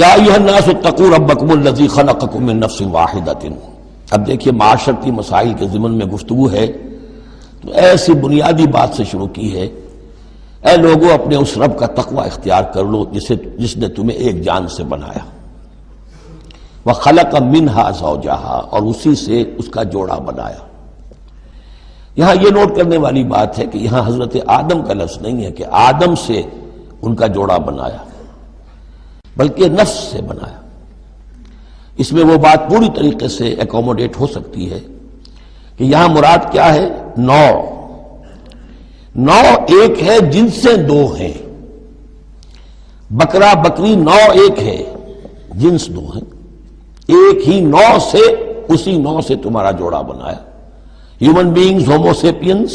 یا ایھا الناس اتقوا ربکم الذی خلقکم من نفس واحدۃ. اب دیکھیے معاشرتی مسائل کے ضمن میں گفتگو ہے تو ایسی بنیادی بات سے شروع کی ہے، اے لوگوں اپنے اس رب کا تقوی اختیار کر لو جس نے تمہیں ایک جان سے بنایا، وَخَلَقَ مِنْهَا زَوْجَهَا، اور اسی سے اس کا جوڑا بنایا. یہاں یہ نوٹ کرنے والی بات ہے کہ یہاں حضرت آدم کا لفظ نہیں ہے کہ آدم سے ان کا جوڑا بنایا، بلکہ نفس سے بنایا. اس میں وہ بات پوری طریقے سے ایکوموڈیٹ ہو سکتی ہے کہ یہاں مراد کیا ہے؟ نوع ایک ہے، جنسیں دو ہیں. بکرا بکری نوع ایک ہے، جنس دو ہیں. ایک ہی نوع سے، اسی نوع سے تمہارا جوڑا بنایا. ہیومن بینگز ہومو سیپینس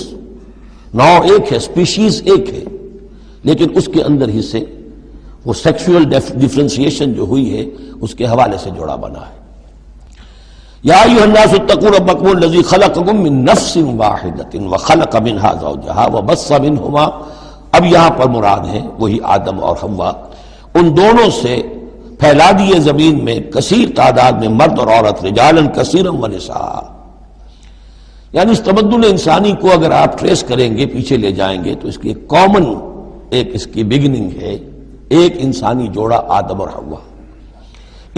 نوع ایک ہے، اسپیشیز ایک ہے، لیکن اس کے اندر ہی سے وہ سیکشول ڈفرینسیشن جو ہوئی ہے اس کے حوالے سے جوڑا بنا ہے. یا ایھا الناس اتقوا ربکم الذی خلقکم من نفس واحدۃ وخلق منها زوجها وبث منہما. اب یہاں پر مراد ہے وہی آدم اور حوا، ان دونوں سے پھیلا دیے زمین میں کثیر تعداد میں مرد اور عورت، رجالا کثیرا ونساء. یعنی اس تمدن انسانی کو اگر آپ ٹریس کریں گے، پیچھے لے جائیں گے، تو اس کی ایک کامن اس کی بگننگ ہے، ایک انسانی جوڑا آدم اور حوا.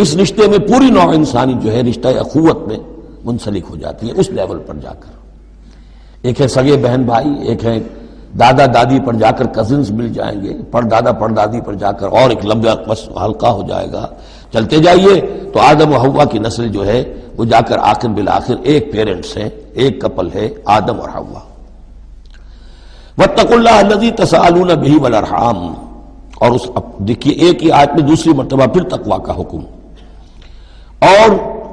اس رشتے میں پوری نوع انسانی جو ہے رشتہ اخوت میں منسلک ہو جاتی ہے اس لیول پر جا کر. ایک ہے سگے بہن بھائی، ایک ہے دادا دادی پر جا کر کزنز مل جائیں گے، پردادا پردادی پر جا کر اور ایک لمبا حلقہ ہو جائے گا. چلتے جائیے تو آدم و حوا کی نسل جو ہے وہ جا کر آخر بالآخر ایک پیرنٹس ہے، ایک کپل ہے، آدم اور حوا. واتقوا اللہ الذی تساءلون بہ والارحام. اور اس دیکھیے ایک ہی آیت میں دوسری مرتبہ پھر تقوی کا حکم. اور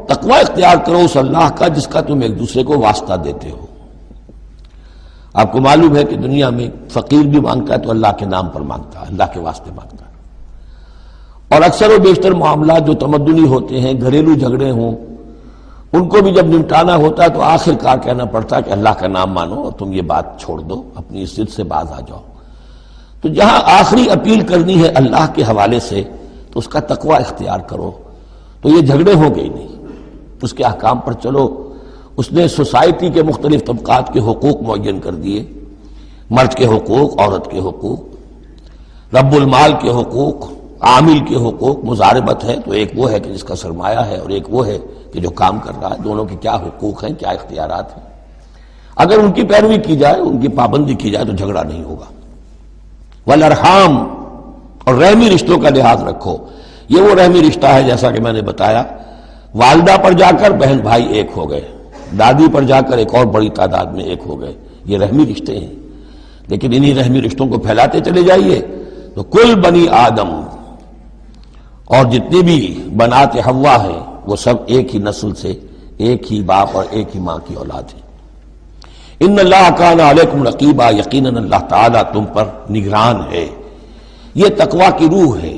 تقوی اختیار کرو اس اللہ کا جس کا تم ایک دوسرے کو واسطہ دیتے ہو. آپ کو معلوم ہے کہ دنیا میں فقیر بھی مانگتا ہے تو اللہ کے نام پر مانگتا ہے، اللہ کے واسطے مانگتا ہے. اور اکثر و بیشتر معاملات جو تمدنی ہوتے ہیں، گھریلو جھگڑے ہوں، ان کو بھی جب نمٹانا ہوتا ہے تو آخر کار کہنا پڑتا ہے کہ اللہ کا نام مانو اور تم یہ بات چھوڑ دو، اپنی اس ضد سے باز آ جاؤ. تو جہاں آخری اپیل کرنی ہے اللہ کے حوالے سے تو اس کا تقوی اختیار کرو، تو یہ جھگڑے ہوں گے ہی نہیں. اس کے احکام پر چلو. اس نے سوسائٹی کے مختلف طبقات کے حقوق معین کر دیے، مرد کے حقوق، عورت کے حقوق، رب المال کے حقوق، عامل کے حقوق. مضاربت ہے تو ایک وہ ہے کہ جس کا سرمایہ ہے اور ایک وہ ہے کہ جو کام کر رہا ہے. دونوں کے کیا حقوق ہیں، کیا اختیارات ہیں. اگر ان کی پیروی کی جائے، ان کی پابندی کی جائے تو جھگڑا نہیں ہوگا. والارحام، اور رحمی رشتوں کا لحاظ رکھو. یہ وہ رحمی رشتہ ہے جیسا کہ میں نے بتایا، والدہ پر جا کر بہن بھائی ایک ہو گئے، دادی پر جا کر ایک اور بڑی تعداد میں ایک ہو گئے. یہ رحمی رشتے ہیں. لیکن انہی رحمی رشتوں کو پھیلاتے چلے جائیے تو کل بنی آدم، اور جتنی بھی بنات حوا ہیں وہ سب ایک ہی نسل سے، ایک ہی باپ اور ایک ہی ماں کی اولاد ہیں. ان اللہ کان علیکم رقیبا، یقیناً اللہ تعالیٰ تم پر نگران ہے. یہ تقوی کی روح ہے.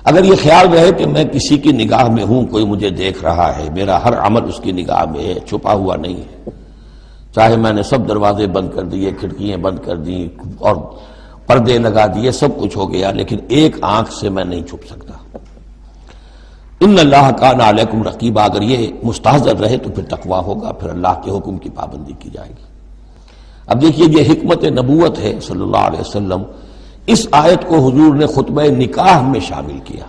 اگر یہ خیال رہے کہ میں کسی کی نگاہ میں ہوں، کوئی مجھے دیکھ رہا ہے، میرا ہر عمل اس کی نگاہ میں ہے، چھپا ہوا نہیں ہے، چاہے میں نے سب دروازے بند کر دیے، کھڑکیاں بند کر دی اور پردے لگا دیے، سب کچھ ہو گیا، لیکن ایک آنکھ سے میں نہیں چھپ سکتا. ان اللہ کان علیکم رقیبا، اگر یہ مستحضر رہے تو پھر تقوی ہوگا، پھر اللہ کے حکم کی پابندی کی جائے گی. اب دیکھیے یہ حکمت نبوت ہے صلی اللہ علیہ وسلم. اس آیت کو حضور نے خطبہ نکاح میں شامل کیا،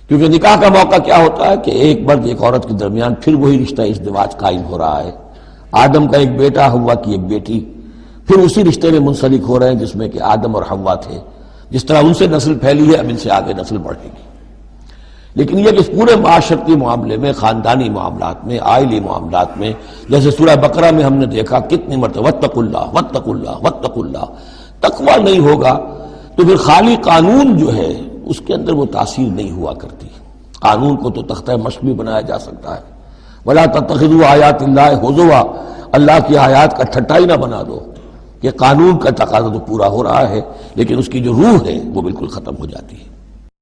کیونکہ نکاح کا موقع کیا ہوتا ہے کہ ایک مرد ایک عورت کے درمیان پھر وہی رشتہ ازدواج قائم ہو رہا ہے. آدم کا ایک بیٹا، حوا کی ایک بیٹی، پھر اسی رشتے میں منسلک ہو رہے ہیں جس میں کہ آدم اور حوا تھے. جس طرح ان سے نسل پھیلی ہے اب ان سے آگے نسل بڑھے گی. لیکن یہ کہ اس پورے معاشرتی معاملے میں، خاندانی معاملات میں، عائلی معاملات میں، جیسے سورہ بقرہ میں ہم نے دیکھا کتنی مرتبہ واتقوا اللہ واتقوا اللہ واتقوا اللہ، تقوی نہیں ہوگا تو پھر خالی قانون جو ہے اس کے اندر وہ تاثیر نہیں ہوا کرتی. قانون کو تو تختہ مشق بھی بنایا جا سکتا ہے. ولا تتخذوا آیات اللہ ہزوا، اللہ کی آیات کا ٹھٹا ہی نہ بنا دو. کہ قانون کا تقاضا تو پورا ہو رہا ہے لیکن اس کی جو روح ہے وہ بالکل ختم ہو جاتی ہے.